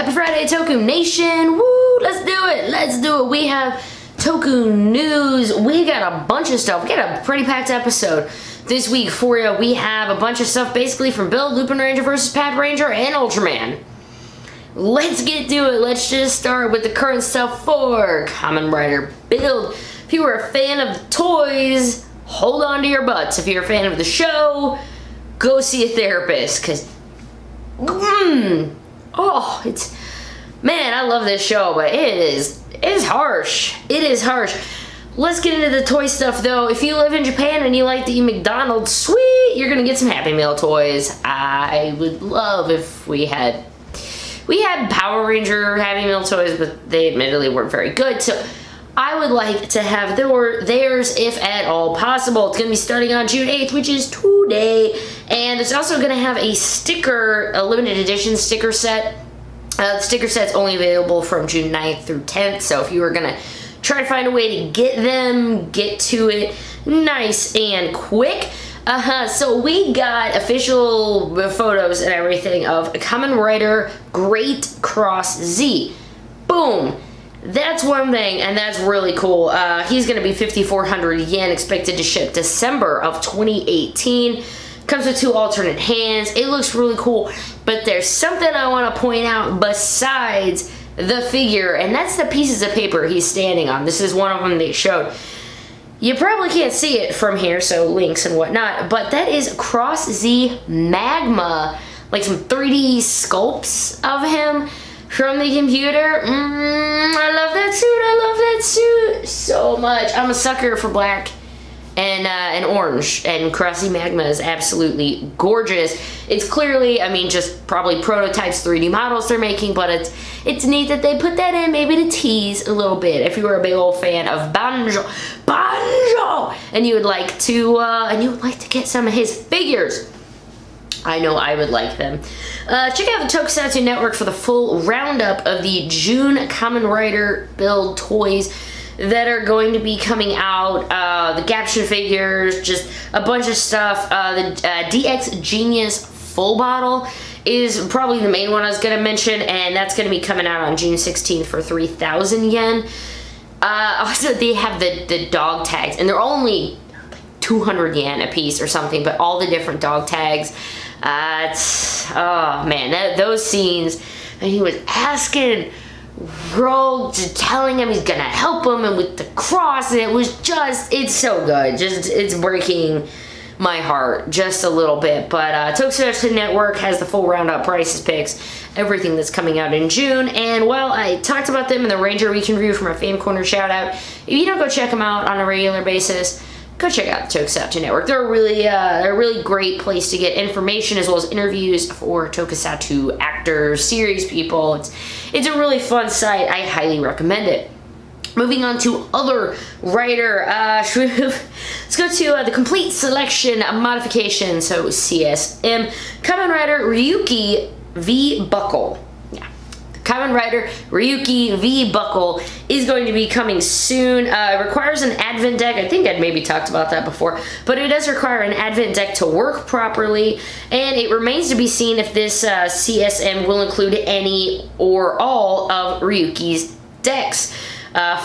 Happy Friday, Toku Nation! Woo! Let's do it! Let's do it! We have Toku news. We got a bunch of stuff. We got a pretty packed episode this week for you. We have a bunch of stuff basically from Build, Lupin Ranger versus Patren Ranger, and Ultraman. Let's get to it. Let's just start with the current stuff for Kamen Rider Build. If you were a fan of the toys, hold on to your butts. If you're a fan of the show, go see a therapist, because oh, it's, man, I love this show, but it is harsh. It is harsh. Let's get into the toy stuff, though. If you live in Japan and you like to eat McDonald, sweet, you're gonna get some Happy Meal toys. I would love if we had Power Ranger Happy Meal toys, but they admittedly weren't very good, so I would like to have theirs if at all possible. It's gonna be starting on June 8th, which is today, and it's also gonna have a sticker, a limited edition sticker set. The sticker set's only available from June 9th through 10th, so if you were gonna try to find a way to get them, get to it nice and quick. So we got official photos and everything of Kamen Rider Great Cross Z. Boom. That's one thing, and that's really cool. He's gonna be 5,400 yen, expected to ship December of 2018. Comes with 2 alternate hands. It looks really cool, but there's something I want to point out besides the figure, and that's the pieces of paper he's standing on. This is one of them they showed. You probably can't see it from here, so links and whatnot, but that is Cross Z Magma, like some 3D sculpts of him from the computer. I love that suit. I love that suit so much. I'm a sucker for black and orange, and Cross Z Magma is absolutely gorgeous. It's clearly, I mean, just probably prototypes, 3D models they're making, but it's neat that they put that in, maybe to tease a little bit. If you were a big old fan of Banjo, and you would like to get some of his figures, I know I would like them. Check out the Tokusatsu Network for the full roundup of the June Kamen Rider Build toys that are going to be coming out. The caption figures, just a bunch of stuff. The DX Genius Fullbottle is probably the main one I was going to mention, and that's going to be coming out on June 16th for 3,000 yen. Also, they have the dog tags, and they're only 200 yen a piece or something, but all the different dog tags. Oh man, those scenes, and he was asking Rogue, telling him he's gonna help him, and with the cross, and it was just, it's so good. Just, it's breaking my heart just a little bit. But Tokusatsu Network has the full roundup, prices, picks, everything that's coming out in June. And while I talked about them in the Ranger Week in Review for my Fan Corner shout out, if you don't go check them out on a regular basis, go check out the Tokusatsu Network. They're a really great place to get information as well as interviews for Tokusatsu actors, series people. It's a really fun site. I highly recommend it. Moving on to other Rider, let's go to the Complete Selection Modification, so CSM. Kamen Rider Ryuki V Buckle. Kamen Rider Ryuki V Buckle is going to be coming soon. It requires an advent deck. I think I'd maybe talked about that before, but it does require an advent deck to work properly, and it remains to be seen if this CSM will include any or all of Ryuki's decks.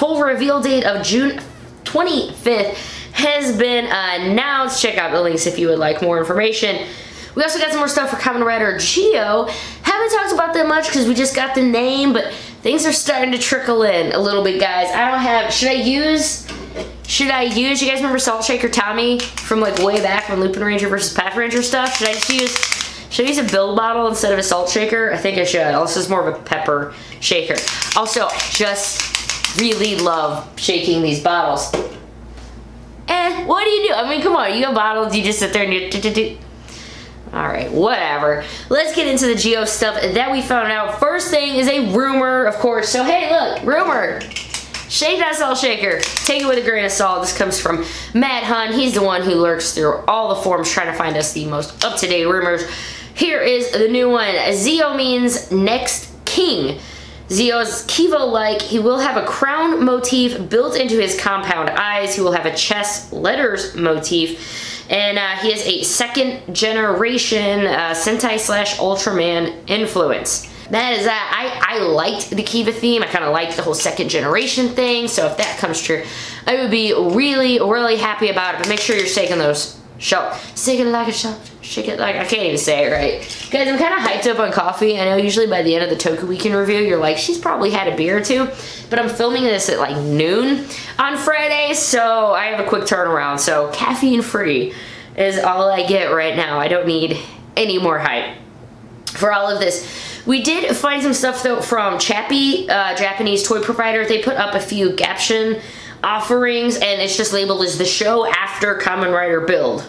Full reveal date of June 25th has been announced. Check out the links if you would like more information. We also got some more stuff for Kamen Rider Zi-O. Haven't talked about that much because we just got the name, but things are starting to trickle in a little bit, guys. I don't have, should I use, you guys remember Salt Shaker Tommy from like way back when Lupin Ranger versus Patren Ranger stuff? Should I use a build bottle instead of a salt shaker? I think I should. This is more of a pepper shaker. Also, I just really love shaking these bottles. What do you do? I mean, come on, you got bottles, you just sit there and you Alright, whatever. Let's get into the Zi-O stuff that we found out. First thing is a rumor, of course. So, hey, look, rumor. Shake that salt shaker. Take it with a grain of salt. This comes from Matt Hun. He's the one who lurks through all the forums trying to find us the most up-to-date rumors. Here is the new one. Zi-O means next king. Zi-O's Kiva-like. He will have a crown motif built into his compound eyes. He will have a chess letters motif. And he has a second generation Sentai / Ultraman influence. that is that. I liked the Kiva theme. I kind of liked the whole second generation thing. So if that comes true, I would be really, really happy about it. But make sure you're shaking those. Shake it like a shot. Shake it like, I can't even say it right. Guys, I'm kind of hyped up on coffee. I know usually by the end of the Toku Week In review, you're like, she's probably had a beer or two. But I'm filming this at like noon on Friday, so I have a quick turnaround. So caffeine free is all I get right now. I don't need any more hype for all of this. We did find some stuff though from Chappie, Japanese toy provider. They put up a few Gaption offerings, and it's just labeled as the show after Kamen Rider build.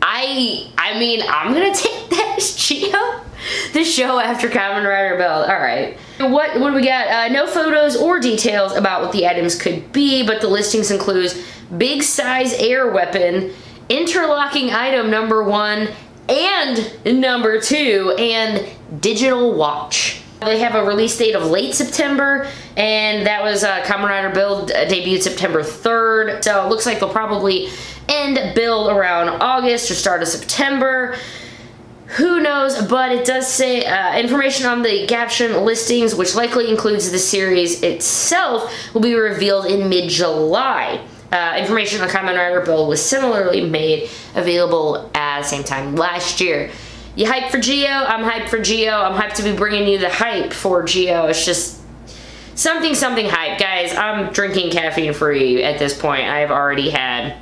I mean, I'm gonna take that as Zi-O. The show after Kamen Rider build. Alright. What do we got? No photos or details about what the items could be, but the listings includes big size air weapon, interlocking item number 1 and number 2, and digital watch. They have a release date of late September, and that was Kamen Rider build debuted September 3rd. So it looks like they'll probably end build around August or start of September. Who knows, but it does say information on the Gaption listings, which likely includes the series itself, will be revealed in mid-July. Information on Kamen Rider build was similarly made available at the same time last year. You hyped for Zi-O? I'm hyped for Zi-O. I'm hyped to be bringing you the hype for Zi-O. It's just something hype. Guys, I'm drinking caffeine free at this point. I've already had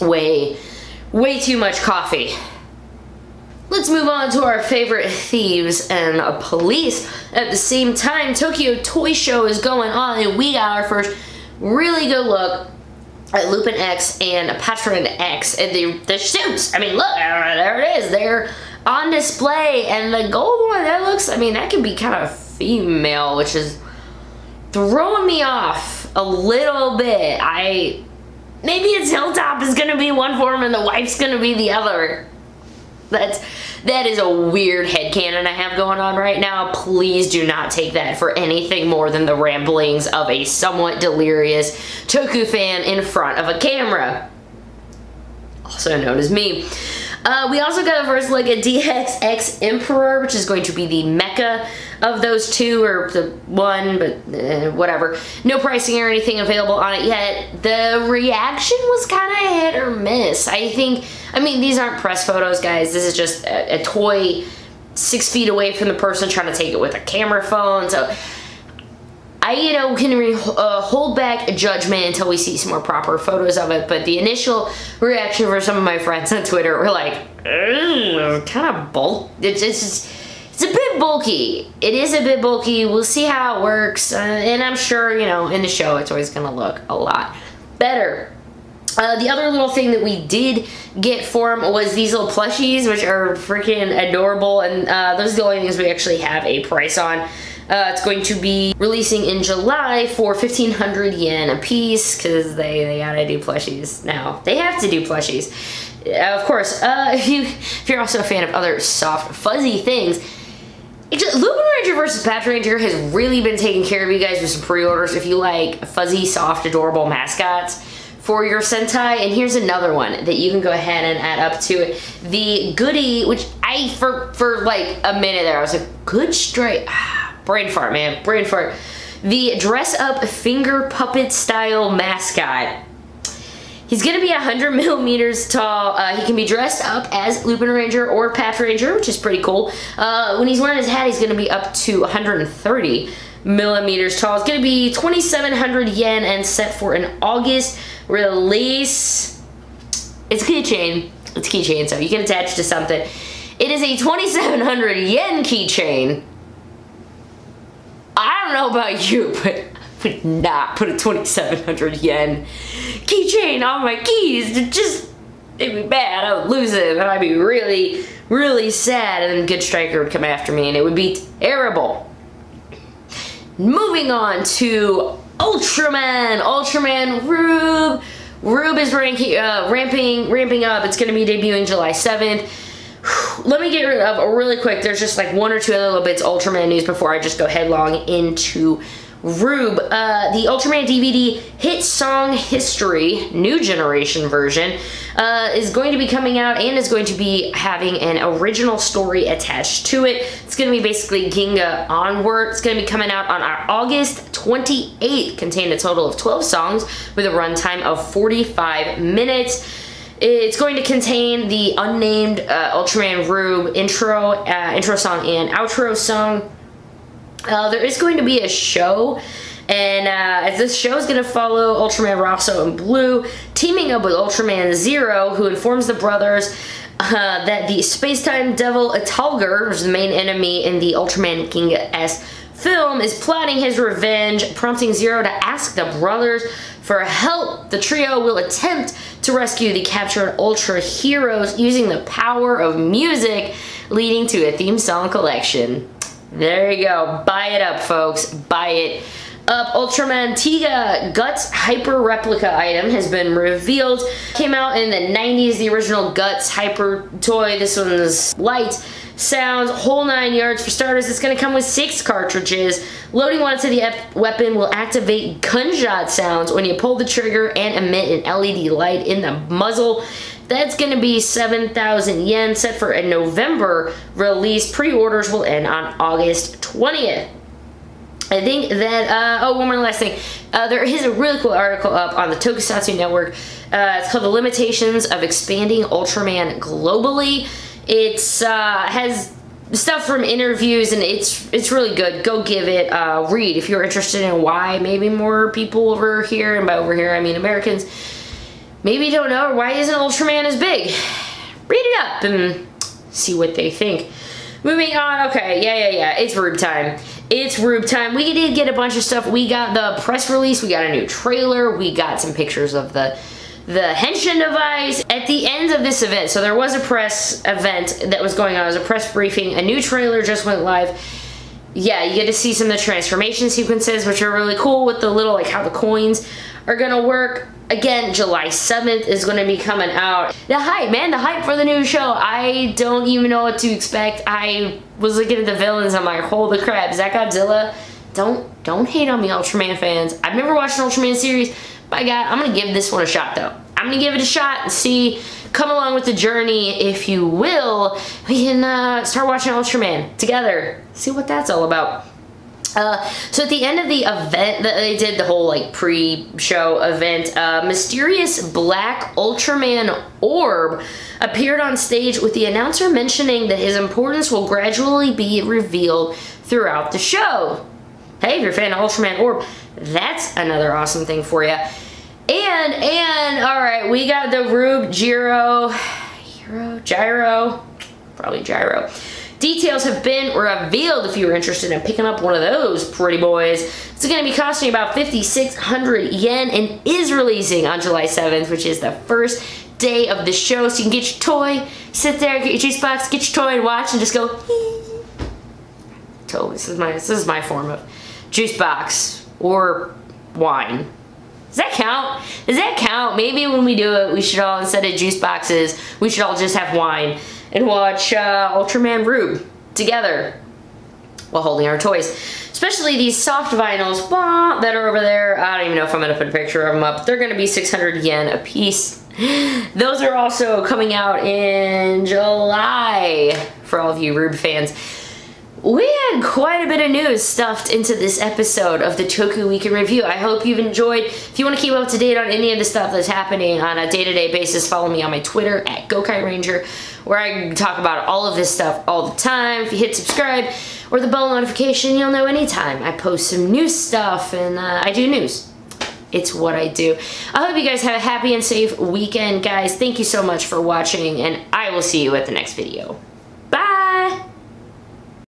way too much coffee. Let's move on to our favorite thieves and police. At the same time, Tokyo Toy Show is going on, and we got our first really good look at Lupin X and Patren X, and the suits. I mean, look, there it is. They're on display, and the gold one, that looks, I mean, that can be kind of female, which is throwing me off a little bit. Maybe its hilltop is gonna be one form and the wife's gonna be the other. That is a weird headcanon I have going on right now. Please do not take that for anything more than the ramblings of a somewhat delirious Toku fan in front of a camera. Also known as me. We also got a first look at DX X Emperor, which is going to be the mecha of those two, or the one, but whatever. No pricing or anything available on it yet. The reaction was kind of hit or miss. I mean, these aren't press photos, guys. This is just a toy 6 feet away from the person trying to take it with a camera phone. So I, can hold back a judgment until we see some more proper photos of it. But the initial reaction for some of my friends on Twitter were like, kind of bulk. It's a bit bulky. It is a bit bulky. We'll see how it works. And I'm sure, in the show, it's always going to look a lot better. The other little thing that we did get for him was these little plushies, which are freaking adorable. And those are the only things we actually have a price on. It's going to be releasing in July for 1,500 yen a piece, because they gotta do plushies now. They have to do plushies. Of course, if you're also a fan of other soft, fuzzy things, Lupin Ranger vs. Patren Ranger has really been taking care of you guys with some pre-orders if you like fuzzy, soft, adorable mascots for your Sentai. And here's another one that you can go ahead and add up to it. The Goody, which for like a minute there, I was like, good straight. Brain fart, man. Brain fart. The dress-up finger puppet style mascot. He's going to be 100 millimeters tall. He can be dressed up as Lupin Ranger or Patren Ranger, which is pretty cool. When he's wearing his hat, he's going to be up to 130 millimeters tall. It's going to be 2,700 yen and set for an August release. It's keychain. It's keychain, so you can attach to something. It is a 2,700 yen keychain. I don't know about you, but I would not put a 2,700 yen keychain on my keys. It'd be bad. I would lose it, and I'd be really, really sad, and then Good Striker would come after me, and it would be terrible. Moving on to Ultraman. Ultraman Rube. Rube is ramping up. It's going to be debuting July 7th. Let me get rid of really quick. There's just like one or two other little bits Ultraman news before I just go headlong into Rube. The Ultraman DVD Hit Song History, new generation version, is going to be coming out and is going to be having an original story attached to it. It's going to be basically Ginga onward. It's going to be coming out on August 28th, contain a total of 12 songs with a runtime of 45 minutes. It's going to contain the unnamed Ultraman Rube intro song and outro song. There is going to be a show, and this show is going to follow Ultraman Rosso and Blue teaming up with Ultraman Zero, who informs the brothers that the space-time devil Italgar, which is the main enemy in the Ultraman Ginga S film, is plotting his revenge, prompting Zero to ask the brothers for help. The trio will attempt to rescue the captured Ultra heroes using the power of music, leading to a theme song collection. There you go. Buy it up, folks. Buy it up. Ultraman Tiga Guts Hyper Replica item has been revealed. Came out in the 90s, the original Guts Hyper toy. This one's light, sounds, whole 9 yards. For starters, it's going to come with 6 cartridges. Loading one into the weapon will activate gunshot sounds when you pull the trigger and emit an LED light in the muzzle. That's going to be 7,000 yen, set for a November release. Pre-orders will end on August 20th. I think that, oh, one more last thing. There is a really cool article up on the Tokusatsu Network. It's called The Limitations of Expanding Ultraman Globally. It's has stuff from interviews, and it's really good. Go give it a read if you're interested in why maybe more people over here, and by over here I mean Americans, maybe don't know why isn't Ultraman as big. Read it up and see what they think. Moving on, okay, yeah, it's Rube time. It's Rube time. We did get a bunch of stuff. We got the press release, we got a new trailer, we got some pictures of the Henshin device at the end of this event. So there was a press event that was going on. It was a press briefing. A new trailer just went live. Yeah, you get to see some of the transformation sequences, which are really cool, with the little, like, how the coins are gonna work. Again, July 7th is gonna be coming out. The hype, man, the hype for the new show. I don't even know what to expect. I was looking at the villains, I'm like, holy crap, is that Godzilla? Don't hate on me, Ultraman fans. I've never watched an Ultraman series. By God, I'm gonna give this one a shot though. I'm gonna give it a shot and see, come along with the journey, if you will. We can start watching Ultraman together, see what that's all about. So at the end of the event that they did, the whole like pre-show event, mysterious black Ultraman orb appeared on stage, with the announcer mentioning that his importance will gradually be revealed throughout the show. Hey, if you're a fan of Ultraman orb, that's another awesome thing for you. And all right, we got the Rube Gyro, probably Gyro. Details have been revealed if you're interested in picking up one of those pretty boys. It's going to be costing about 5,600 yen and is releasing on July 7th, which is the first day of the show. So you can get your toy, sit there, get your juice box, get your toy and watch and just go, totally, this is my form of juice box or wine. Does that count? Does that count? Maybe when we do it, we should all, instead of juice boxes, we should all just have wine and watch Ultraman Rube together while holding our toys. Especially these soft vinyls that are over there. I don't even know if I'm going to put a picture of them up. They're going to be 600 yen a piece. Those are also coming out in July for all of you Rube fans. We had quite a bit of news stuffed into this episode of the Toku Week In Review. I hope you've enjoyed. If you want to keep up to date on any of the stuff that's happening on a day-to-day basis, follow me on my Twitter at GoKaiRanger, where I talk about all of this stuff all the time. If you hit subscribe or the bell notification, you'll know anytime I post some new stuff, and I do news. It's what I do. I hope you guys have a happy and safe weekend, guys. Thank you so much for watching, and I will see you at the next video.